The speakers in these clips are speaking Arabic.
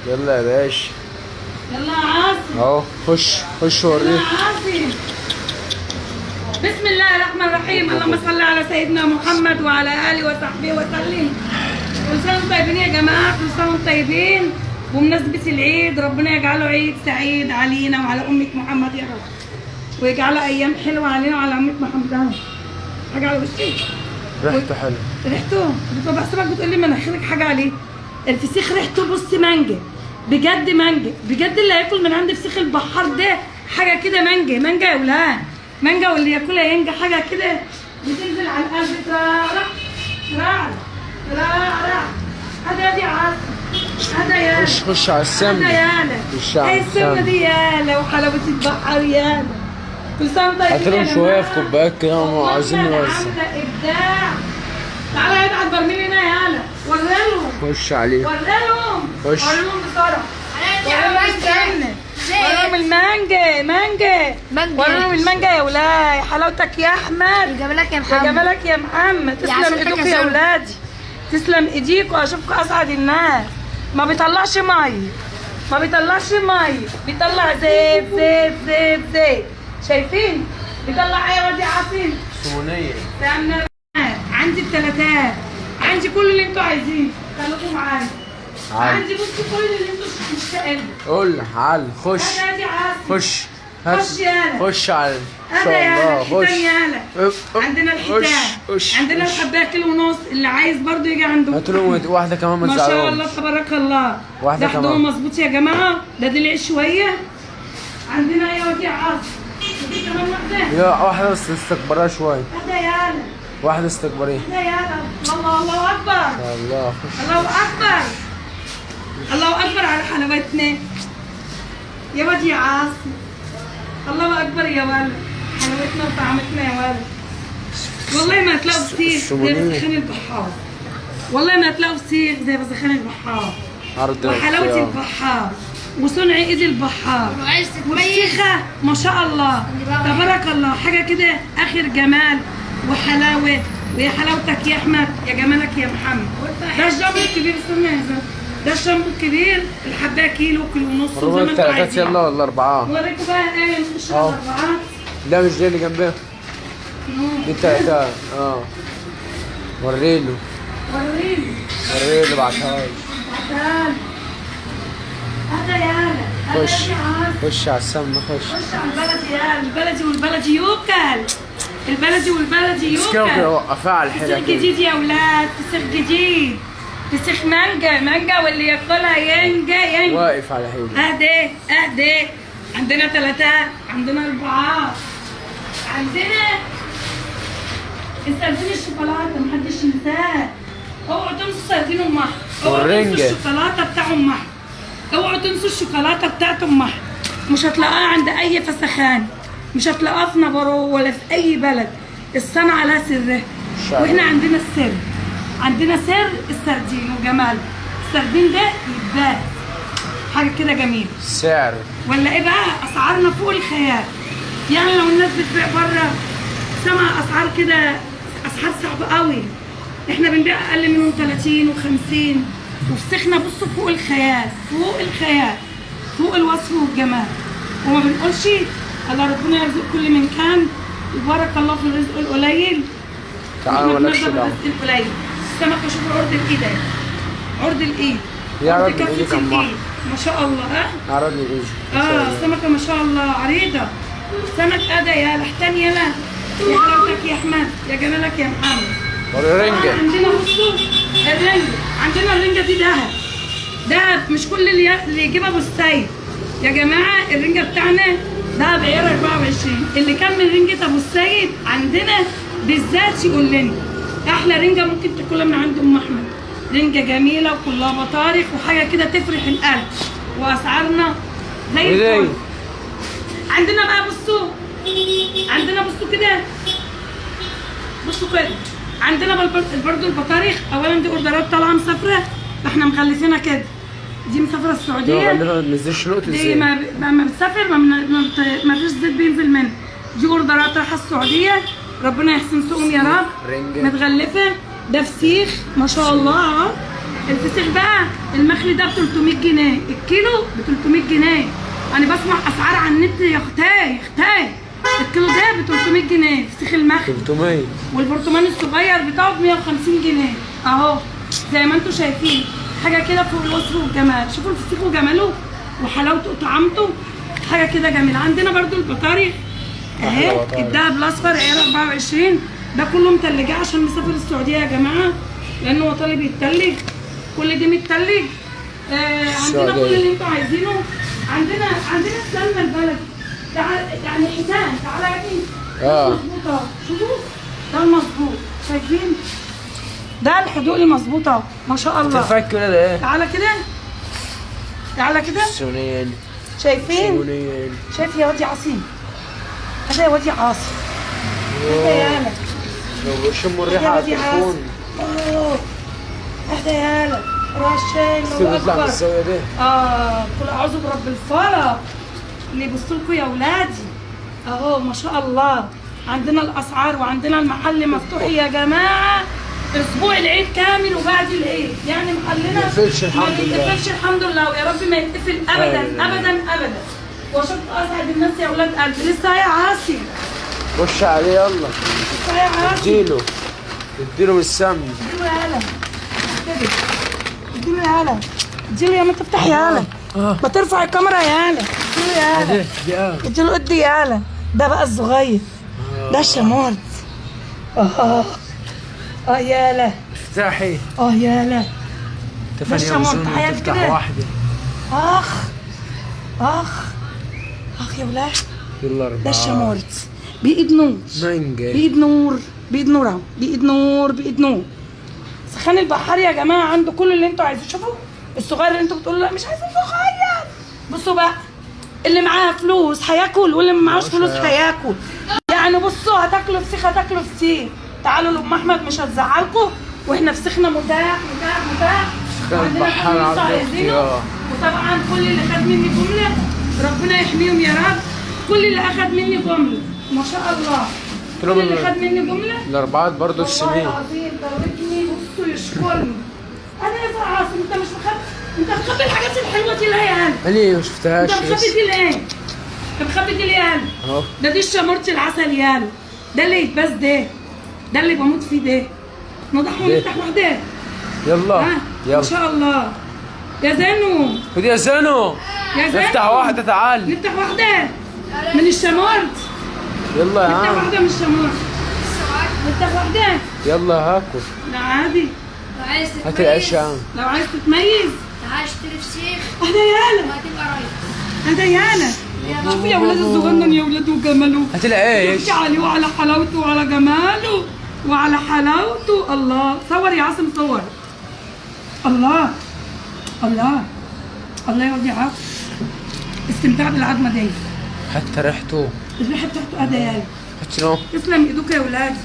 يلا يا باشا. يلا يا عاصم. اهو خش وريني. يلا يا عاصم. بسم الله الرحمن الرحيم. اللهم صل على سيدنا محمد وعلى اله وصحبه وسلم. كل سنه وانتم طيبين يا جماعه، كل سنه وانتم طيبين بمناسبه العيد. ربنا يجعله عيد سعيد علينا وعلى امه محمد يا رب، ويجعله ايام حلوه علينا وعلى امه محمد يا رب. حاجه على وشي ريحته حلوه. ريحته بحسبك بتقول لي مناخيرك حاجه عليه. الفسيخ ريحته بص مانجا، بجد مانجا، بجد اللي هياكل من عند فسيخ البحار ده حاجه كده مانجا يا ولاد، مانجا، واللي ياكلها ينجا حاجه كده بتنزل على القلب. ترى هذا دي عاصم، هذا يالا خش على السمنه. هذا يالا ايه السمنه دي يالا، وحلاوه البحر يالا. كل سنه وانتم طيبين. هات لهم شويه في كوبايات كده هم عايزين نوزع. عامله ابداع. تعالى هنا على البرميل هنا يالا، وريلهم. خش عليه. وريلهم بسرعه. وريهم المانجا. وريهم المانجا يا ولاي. حلاوتك يا احمد. جمالك يا محمد. جمالك يا محمد. تسلم ايديكم يا ولادي، تسلم ايديكم. اشوفكم اسعد الناس. ما بيطلعش ميه، بيطلع زيت. شايفين بيطلع ايه يا واد يا عاصم؟ سمونيه. عندي التلاتات، عندي كل اللي انتوا عايزينه. خليكم معايا. عندي بصوا كل اللي انتوا مشتاقين له. قول تعال خش. هذا يا عاصم. خش يالا. خش على ان هذا شاء يالا الله. الحيتان يالا. عندنا الحيتان، عندنا الحبايه كيلو ونص. اللي عايز برضو يجي عنده. هات لهم واحده كمان ما ما شاء تزعلوش. الله تبارك الله. واحده ده كمان. حضور مظبوط يا جماعه. ده دلع شويه. عندنا ايه يا واد يا عاصم؟ دي كمان واحده. يا واحده بس استكبرها شويه. هذا يالا. واحده استكبريه. هذا يالا. الله اكبر. الله خش. الله اكبر على حلاوتنا يا واد يا عاصم. الله اكبر يا ولد، حلاوتنا وطعمتنا يا ولد. والله ما هتلاقوا فسيخ زي فسخان البحار، والله ما هتلاقوا فسيخ زي فسخان البحار وحلاوه البحار وصنع ايد البحار والفسيخه ما شاء الله تبارك الله. حاجه كده اخر جمال وحلاوه. ويا حلاوتك يا احمد، يا جمالك يا محمد. ده الجامبو الكبير. استنى يا زلمه، ده الشامبو الكبير. الحبايه كيلو ونص زي ما انتوا عايزين. يلا ولا 4؟ وريكم بقى ايه نخش على 4. لا مش دي اللي جنبها، دي 3. وريله بعتها لي. هذا يالا. خش على السمنه. خش على البلدي يالا. البلدي يوكل. كده وقفها على الحلقه. فسيخ جديد يا ولاد، فسيخ جديد. فسيخ مانجا واللي ياكلها ينجا. واقف على حيله. اهدي. عندنا 3، عندنا 4. عندنا السردين الشوكولاته محدش ينساه. اوعوا تنسوا السردين امها. اوعوا تنسوا الشوكولاته بتاعت امها. مش هتلاقوها عند اي فسخان، مش هتلاقوها في نبرو ولا في اي بلد. الصنعه لها سرها، واحنا عندنا السر. عندنا سر السردين وجمال السردين ده. يتباع حاجه كده جميله. سعر ولا ايه بقى؟ اسعارنا فوق الخيال. يعني لو الناس بتبيع بره سمع اسعار كده، اسعار صعبه قوي. احنا بنبيع اقل منهم 30 و50. وفسخنا بصوا فوق الخيال، فوق الوصف والجمال. وما بنقولش الله ربنا يرزق كل من كان. وبارك الله في الرزق القليل. تعالوا مالكش دعوه. الرزق القليل. السمكه شوفوا عرض الايد اهي، عرض الايد. يا عرض رب كفة ايدك الايد ما شاء الله. عرض الايد. السمكه ما شاء الله عريضه. سمك ادى يا لحتان يا حلاوتك يا احمد، يا جمالك يا محمد. والرنجة عندنا بصوا الرنجة. عندنا الرنجة دي دهب مش كل اللي يجيبها ابو السيد يا جماعه. الرنجة بتاعنا دهب عيار 24. اللي كان من رنجة ابو السيد عندنا بالذات يقول لنا احلى رنجة ممكن تاكلها من عند ام احمد. رنجة جميلة وكلها بطارخ وحاجة كده تفرح القلب. واسعارنا زي الفل. عندنا بقى بصوا كده، عندنا برضو البطارخ. اولا دي اوردرات طالعه مسافره، فاحنا مخلفينها كده. دي مسافره السعوديه. ما بننزلش نقطه دي ما بتسافر ما فيش زيت بينزل منها. دي اوردرات رايحه السعوديه. ربنا يحسن سوقهم يا رب. متغلفه. ده فسيخ ما شاء الله اهو. الفسيخ بقى المخلي ده ب 300 جنيه الكيلو، ب 300 جنيه. انا بسمع اسعار على النت يا اختي الكيلو ده ب 300 جنيه فسيخ المخلي. 300. والبرطمان الصغير بتاعه ب 150 جنيه اهو زي ما انتم شايفين. حاجه كده فوق الوصف والجمال. شوفوا الفسيخ وجماله وحلاوته وطعامته، حاجه كده جميله. عندنا برضو البطارخ اهي الدهب الاصفر عيار 24 ده كله متلجاه عشان مسافر السعوديه يا جماعه، لانه هو طالب يتلج. كل دي متلج. عندنا كل اللي انتوا عايزينه. عندنا السمنه البلدي يعني حيتان. تعالى يا ابني مظبوطه. شوفوا ده المظبوط، شايفين ده الحدوقي مظبوطه ما شاء الله. تفك كده ده ايه؟ تعالى كده سونيين. شايفين؟ شايف يا واد يا عاصم؟ هذا يا واد يا عاصم. هذا يا هلا. لو شموا الريحه على التليفون. هذا يا هلا. رشاش الله اكبر. الزاويه دي. كل اعوذ برب الفلق اللي يبصوا لكم يا اولادي اهو ما شاء الله. عندنا الاسعار وعندنا المحل مفتوح يا جماعه اسبوع العيد كامل وبعد العيد، يعني محلنا ما يقفلش الحمد لله ويا رب ما يتقفل ابدا ابدا. وشفت اسعد الناس يا اولاد قلبي. لسه يا عاصم خش عليه يلا. لسه يا عاصم اديله بالسمن. اديله يا هلا كده. اديله يا هلا. اديله يا ما تفتح يا هلا. ما ترفع الكاميرا يا هلا. اديله يا هلا. اديله ادي يا هلا. ده بقى الصغير. ده الشمارد. يا هلا. افتحي. يا هلا. ده الشمارد تفتح واحده. اخ يا ولاد. يلا ده الشمارد بإيد نور. مانجا. بإيد نور. سخان البحار يا جماعه عنده كل اللي انتوا عايزينه. شوفوا الصغير اللي انتوا بتقولوا لا مش عايزين صغير. بصوا بقى اللي معاه فلوس هياكل واللي ما معاهوش فلوس هياكل. يعني بصوا هتاكلوا فسيخ تعالوا لام احمد مش هتزعلكم، واحنا فسيخنا متاح. وعندنا كل اللي انتوا عايزينه. وطبعا كل اللي خد مني جمله ربنا يحميهم يا رب. كل اللي اخد مني جمله ما شاء الله. كل اللي خد مني جمله الاربعات برضه السنين. والله العظيم ضربتني بصوا يشكرني. انا يا عاصم انت مش مخبي الحاجات الحلوه دي ليه يا هلا؟ ليه ما شفتهاش؟ انت مخبي دي ليه؟ يا هلا؟ اهو ده دي الشمورتي العسل يا هلا. ده اللي يتباس ده اللي بموت فيه ده. نفتح واحده. يلا ما شاء الله يا زينو. خدي يا زينو. نفتح واحده تعال. نفتح واحده من الشمورت. يلا يا عم. نفتح واحده من الشمورت. نفتح واحده. يلا هاكل. لا عادي. هات العيش يا عم. لو عايز تتميز تعال اشتري فسيخ. هذا يا هلا. وهتبقى رايح. هذا يا هلا. شوفوا يا ولاد الصغنن يا ولاد وجماله. هات العيش. عليه وعلى حلاوته وعلى جماله وعلى حلاوته. الله صور يا عاصم صور. الله يا ولد يا عاصم. استمتاع بالعظمه دي. حتى ريحته. الريحه بتاعته هذا يا هلا. هات شنو؟ تسلم ايدك يا ولاد.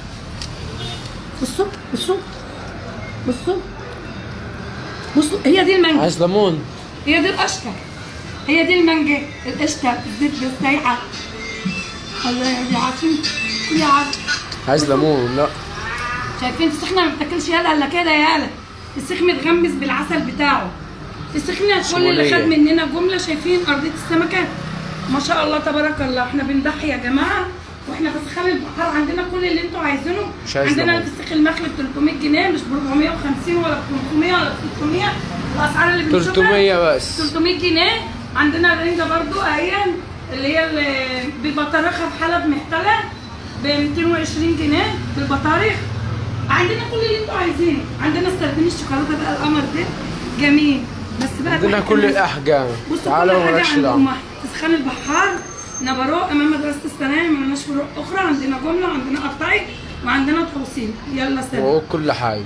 بصوا هي دي المانجا. عايز ليمون. هي دي القشطه. هي دي المانجا القشطه الزيت بالسايحه. الله يا عاصم. كل يا عاصم. عايز ليمون. لا شايفين فسيخنا ما بتاكلش يالا الا كده يالا. فسيخ متغمس بالعسل بتاعه. فسيخنا كل اللي خد مننا جمله. شايفين ارضيه السمكه ما شاء الله تبارك الله. احنا بنضحي يا جماعه واحنا في سخان البحار عندنا كل اللي انتوا عايزينه. عندنا الفسيخ المخلي ب 300 جنيه مش ب 450 ولا ب 500 ولا ب 600. الاسعار اللي بنشوفها 300 بس. 300 جنيه. عندنا الرنجه برضو اهي اللي هي ببطارخها بحلب محتله ب 220 جنيه بالبطارخ. عندنا كل اللي انتوا عايزينه. عندنا السردين الشوكولاته بقى القمر ده جميل. بس بقى عندنا كل الاحجام. تعالوا مالكش دعوه. سخان البحار نبروق امام مدرسه السلام. مالناش فروع اخرى. عندنا جمله وعندنا قطعي وعندنا توصيل. يلا سلام. وكل حاجه.